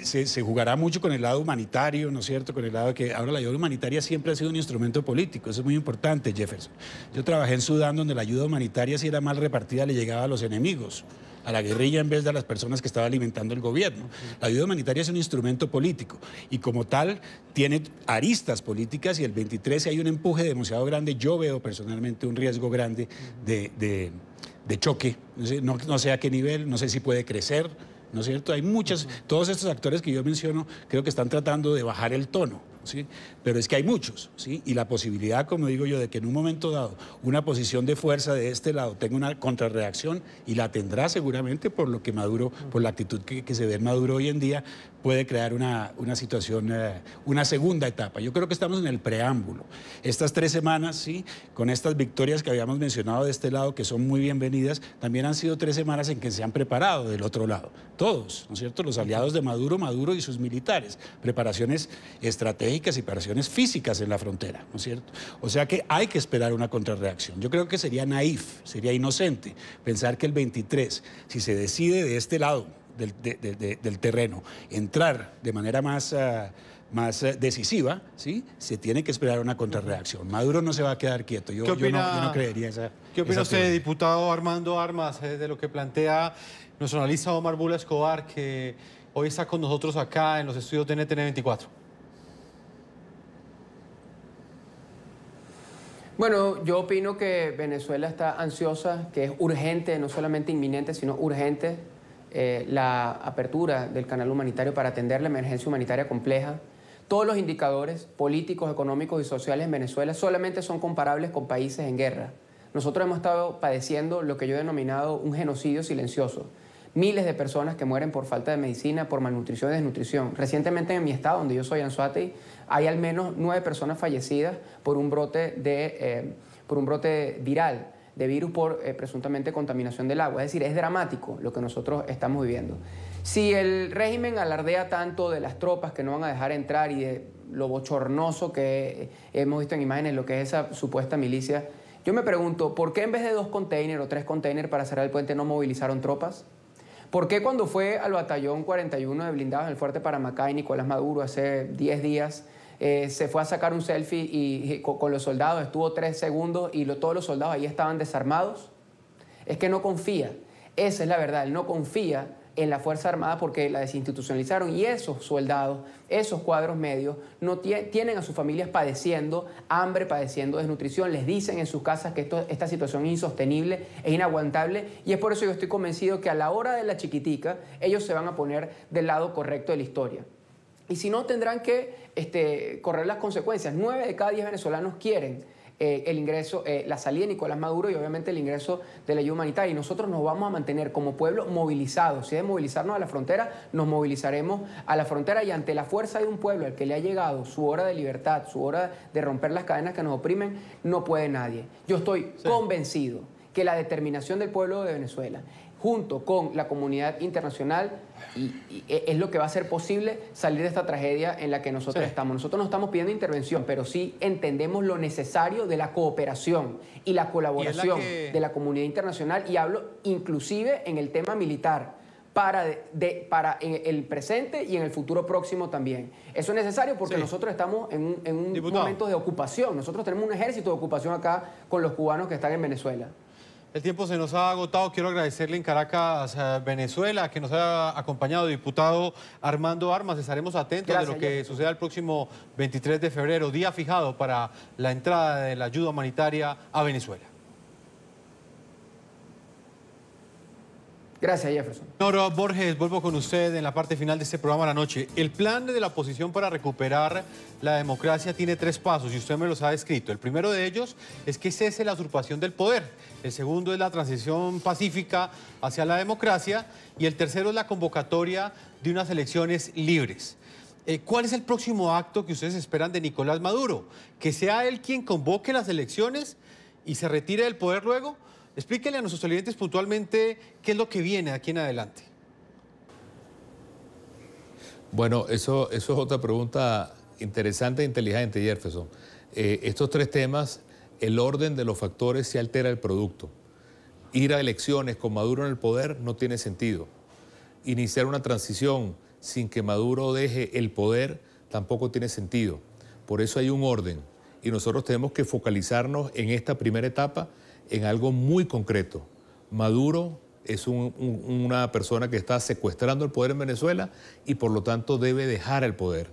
Se jugará mucho con el lado humanitario, ¿no es cierto?, con el lado de que ahora la ayuda humanitaria siempre ha sido un instrumento político, eso es muy importante, Jefferson. Yo trabajé en Sudán, donde la ayuda humanitaria, si era mal repartida, le llegaba a los enemigos, a la guerrilla en vez de a las personas que estaba alimentando el gobierno. La ayuda humanitaria es un instrumento político y como tal tiene aristas políticas y el 23 hay un empuje demasiado grande. Yo veo personalmente un riesgo grande de choque, no sé a qué nivel, no sé si puede crecer, ¿no es cierto? Hay todos estos actores que yo menciono creo que están tratando de bajar el tono, ¿sí? Pero es que hay muchos, ¿sí? Y la posibilidad, como digo yo, de que en un momento dado una posición de fuerza de este lado tenga una contrarreacción, y la tendrá seguramente por lo que Maduro, por la actitud que se ve en Maduro hoy en día, puede crear una situación, una segunda etapa. Yo creo que estamos en el preámbulo. Estas 3 semanas, ¿sí?, con estas victorias que habíamos mencionado de este lado, que son muy bienvenidas, también han sido 3 semanas en que se han preparado del otro lado. Todos, ¿no es cierto?, los aliados de Maduro y sus militares. Preparaciones estratégicas y preparaciones físicas en la frontera, ¿no es cierto? O sea que hay que esperar una contrarreacción. Yo creo que sería naif, sería inocente pensar que el 23, si se decide de este lado del terreno, entrar de manera más más decisiva, ¿sí? Se tiene que esperar una contrarreacción. Maduro no se va a quedar quieto. Yo no creería esa. ¿Qué opina esa usted, teoría. diputado Armando Armas, de lo que plantea nuestro analista Omar Bula Escobar, que hoy está con nosotros acá en los estudios de NTN 24? Bueno, yo opino que Venezuela está ansiosa, que es urgente, no solamente inminente, sino urgente, la apertura del canal humanitario para atender la emergencia humanitaria compleja. Todos los indicadores políticos, económicos y sociales en Venezuela solamente son comparables con países en guerra. Nosotros hemos estado padeciendo lo que yo he denominado un genocidio silencioso. Miles de personas que mueren por falta de medicina, por malnutrición y desnutrición. Recientemente en mi estado, donde yo soy, Anzoátegui, hay al menos 9 personas fallecidas por un brote viral, de virus por presuntamente contaminación del agua. Es decir, es dramático lo que nosotros estamos viviendo. Si el régimen alardea tanto de las tropas que no van a dejar entrar y de lo bochornoso que hemos visto en imágenes, lo que es esa supuesta milicia, yo me pregunto, ¿por qué en vez de 2 containers o 3 containers para cerrar el puente no movilizaron tropas? ¿Por qué cuando fue al batallón 41 de blindados en el Fuerte Paramacay, Nicolás Maduro, hace 10 días, se fue a sacar un selfie y con los soldados, estuvo 3 segundos y todos los soldados ahí estaban desarmados? Es que no confía, esa es la verdad, él no confía en la Fuerza Armada porque la desinstitucionalizaron y esos soldados, esos cuadros medios, no tienen a sus familias padeciendo hambre, padeciendo desnutrición, les dicen en sus casas que esta situación es insostenible, es inaguantable y es por eso yo estoy convencido que a la hora de la chiquitica ellos se van a poner del lado correcto de la historia. Y si no, tendrán que correr las consecuencias. 9 de cada 10 venezolanos quieren el ingreso, la salida de Nicolás Maduro y obviamente el ingreso de la ayuda humanitaria. Y nosotros nos vamos a mantener como pueblo movilizados. Si es de movilizarnos a la frontera, nos movilizaremos a la frontera y ante la fuerza de un pueblo al que le ha llegado su hora de libertad, su hora de romper las cadenas que nos oprimen, no puede nadie. Yo estoy convencido que la determinación del pueblo de Venezuela, junto con la comunidad internacional, y es lo que va a hacer posible salir de esta tragedia en la que nosotros estamos. Nosotros no estamos pidiendo intervención, pero sí entendemos lo necesario de la cooperación y la colaboración de la comunidad internacional, y hablo inclusive en el tema militar, para en el presente y en el futuro próximo también. Eso es necesario porque nosotros estamos en un momento de ocupación. Nosotros tenemos un ejército de ocupación acá con los cubanos que están en Venezuela. El tiempo se nos ha agotado. Quiero agradecerle en Caracas, Venezuela, que nos haya acompañado, diputado Armando Armas. Estaremos atentos de lo que suceda el próximo 23 de febrero, día fijado para la entrada de la ayuda humanitaria a Venezuela. Gracias, Jefferson. Nora Borges, vuelvo con usted en la parte final de este programa de la noche. El plan de la oposición para recuperar la democracia tiene 3 pasos y usted me los ha descrito. El primero de ellos es que cese la usurpación del poder. El segundo es la transición pacífica hacia la democracia. Y el tercero es la convocatoria de unas elecciones libres. ¿Cuál es el próximo acto que ustedes esperan de Nicolás Maduro? ¿Que sea él quien convoque las elecciones y se retire del poder luego? Explíquenle a nuestros televidentes puntualmente qué es lo que viene de aquí en adelante. Bueno, eso es otra pregunta interesante e inteligente, Jefferson. Estos 3 temas, el orden de los factores se altera el producto. Ir a elecciones con Maduro en el poder no tiene sentido. Iniciar una transición sin que Maduro deje el poder tampoco tiene sentido. Por eso hay un orden y nosotros tenemos que focalizarnos en esta primera etapa en algo muy concreto. Maduro es una persona que está secuestrando el poder en Venezuela y por lo tanto debe dejar el poder.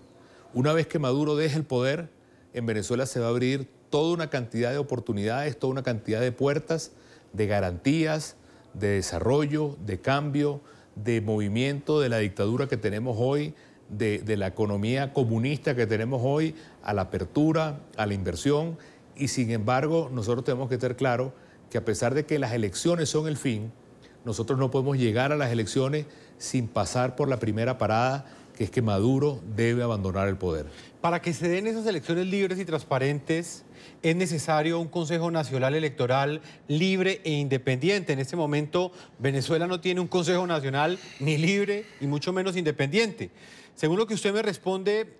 Una vez que Maduro deje el poder, en Venezuela se va a abrir toda una cantidad de oportunidades, toda una cantidad de puertas, de garantías, de desarrollo, de cambio, de movimiento de la dictadura que tenemos hoy, de la economía comunista que tenemos hoy, a la apertura, a la inversión. Y sin embargo, nosotros tenemos que tener claro que a pesar de que las elecciones son el fin, nosotros no podemos llegar a las elecciones sin pasar por la primera parada, que es que Maduro debe abandonar el poder. Para que se den esas elecciones libres y transparentes, es necesario un Consejo Nacional Electoral libre e independiente. En este momento, Venezuela no tiene un Consejo Nacional ni libre y mucho menos independiente. Según lo que usted me responde,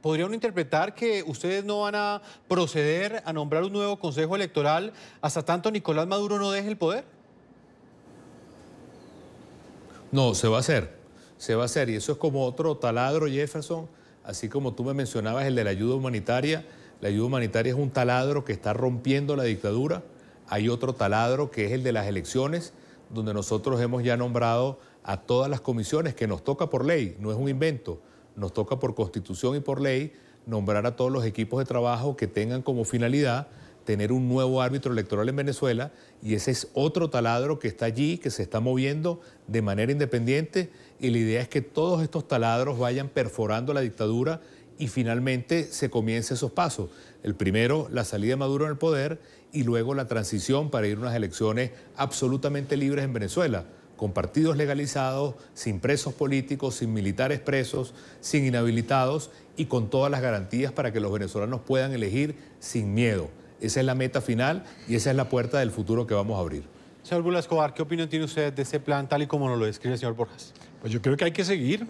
¿podría uno interpretar que ustedes no van a proceder a nombrar un nuevo Consejo Electoral hasta tanto Nicolás Maduro no deje el poder? No, se va a hacer y eso es como otro taladro, Jefferson, así como tú me mencionabas el de la ayuda humanitaria es un taladro que está rompiendo la dictadura. Hay otro taladro que es el de las elecciones, donde nosotros hemos ya nombrado a todas las comisiones que nos toca por ley, no es un invento, nos toca por constitución y por ley nombrar a todos los equipos de trabajo que tengan como finalidad tener un nuevo árbitro electoral en Venezuela, y ese es otro taladro que está allí, que se está moviendo de manera independiente, y la idea es que todos estos taladros vayan perforando la dictadura y finalmente se comiencen esos pasos. El primero, la salida de Maduro en el poder, y luego la transición para ir a unas elecciones absolutamente libres en Venezuela, con partidos legalizados, sin presos políticos, sin militares presos, sin inhabilitados y con todas las garantías para que los venezolanos puedan elegir sin miedo. Esa es la meta final y esa es la puerta del futuro que vamos a abrir. Señor Bula Escobar, ¿qué opinión tiene usted de ese plan tal y como nos lo describe el señor Borjas? Pues yo creo que hay que seguir.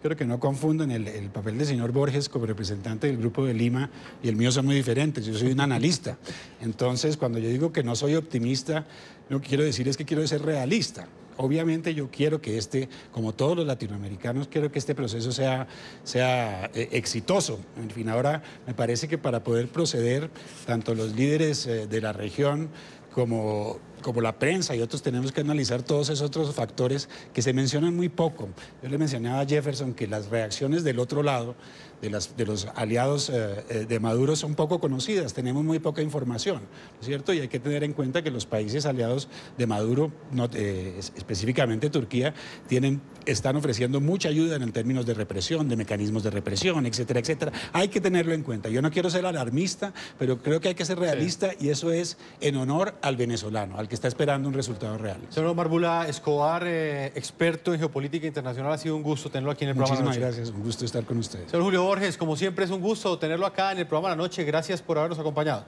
Creo que no confundan el papel del señor Borges como representante del Grupo de Lima y el mío son muy diferentes. Yo soy un analista. Entonces, cuando yo digo que no soy optimista, lo que quiero decir es que quiero ser realista. Obviamente yo quiero que como todos los latinoamericanos, quiero que este proceso sea exitoso. En fin, ahora me parece que para poder proceder, tanto los líderes de la región como la prensa y otros, tenemos que analizar todos esos otros factores que se mencionan muy poco. Yo le mencionaba a Jefferson que las reacciones del otro lado, de los aliados de Maduro, son poco conocidas, tenemos muy poca información, ¿no es cierto? Y hay que tener en cuenta que los países aliados de Maduro, específicamente Turquía, están ofreciendo mucha ayuda en términos de represión, de mecanismos de represión, etcétera, etcétera. Hay que tenerlo en cuenta. Yo no quiero ser alarmista, pero creo que hay que ser realista, y eso es en honor al venezolano, al que está esperando un resultado real. Señor Omar Bula Escobar, experto en geopolítica internacional, ha sido un gusto tenerlo aquí en el programa. Muchísimas gracias, un gusto estar con ustedes. Señor Julio Borges, como siempre es un gusto tenerlo acá en el programa de la noche. Gracias por habernos acompañado.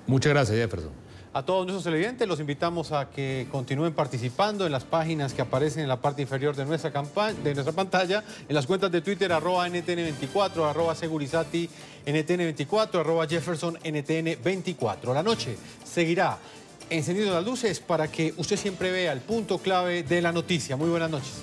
Muchas gracias, Jefferson. A todos nuestros televidentes los invitamos a que continúen participando en las páginas que aparecen en la parte inferior de nuestra pantalla, en las cuentas de Twitter, @NTN24, @Segurizati NTN24, @Jefferson NTN24. La noche seguirá encendiendo las luces para que usted siempre vea el punto clave de la noticia. Muy buenas noches.